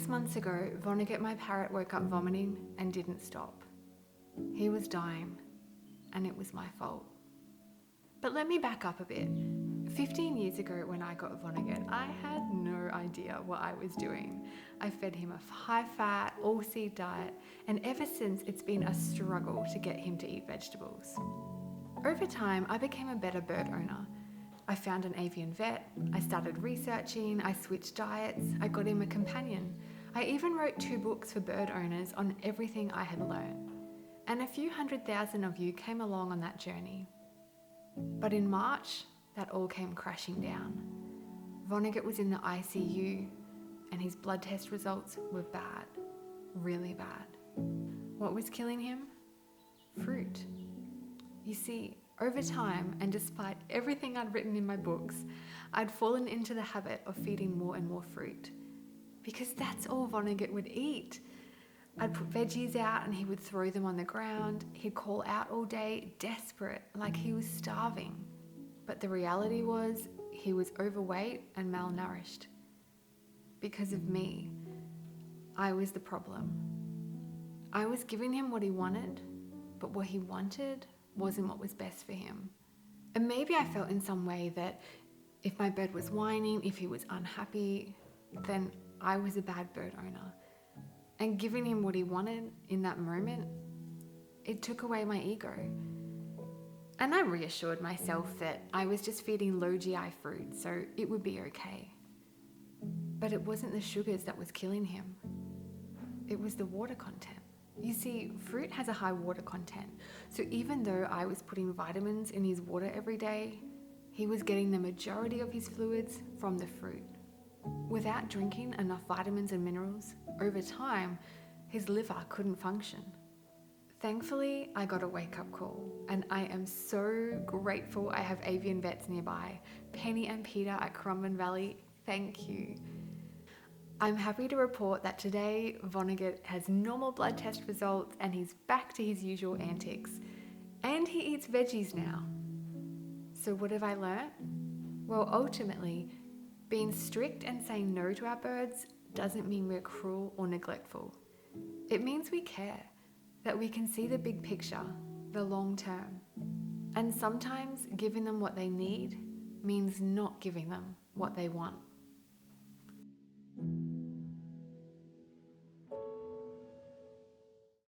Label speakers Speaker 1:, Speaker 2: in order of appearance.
Speaker 1: months ago, Vonnegut, my parrot, woke up vomiting and didn't stop. He was dying, and it was my fault. But let me back up a bit. 15 years ago when I got Vonnegut, I had no idea what I was doing. I fed him a high-fat, all-seed diet, and ever since it's been a struggle to get him to eat vegetables. Over time, I became a better bird owner. I found an avian vet, I started researching, I switched diets, I got him a companion. I even wrote 2 books for bird owners on everything I had learned. And a few 100,000 of you came along on that journey. But in March, that all came crashing down. Vonnegut was in the ICU and his blood test results were bad, really bad. What was killing him? Fruit. You see, over time, and despite everything I'd written in my books, I'd fallen into the habit of feeding more and more fruit. Because that's all Vonnegut would eat. I'd put veggies out and he would throw them on the ground. He'd call out all day, desperate, like he was starving. But the reality was, he was overweight and malnourished. Because of me, I was the problem. I was giving him what he wanted, but what he wanted wasn't what was best for him. And maybe I felt in some way that if my bird was whining, if he was unhappy, then I was a bad bird owner. And giving him what he wanted in that moment, it took away my ego. And I reassured myself that I was just feeding low GI fruit, so it would be okay. But it wasn't the sugars that was killing him. It was the water content. You see, fruit has a high water content, so even though I was putting vitamins in his water every day, he was getting the majority of his fluids from the fruit. Without drinking enough vitamins and minerals, over time, his liver couldn't function. Thankfully, I got a wake-up call, and I am so grateful I have avian vets nearby. Penny and Peter at Currumbin Valley, thank you. I'm happy to report that today, Vonnegut has normal blood test results and he's back to his usual antics. And he eats veggies now. So what have I learnt? Well, ultimately, being strict and saying no to our birds doesn't mean we're cruel or neglectful. It means we care, that we can see the big picture, the long term. And sometimes giving them what they need means not giving them what they want.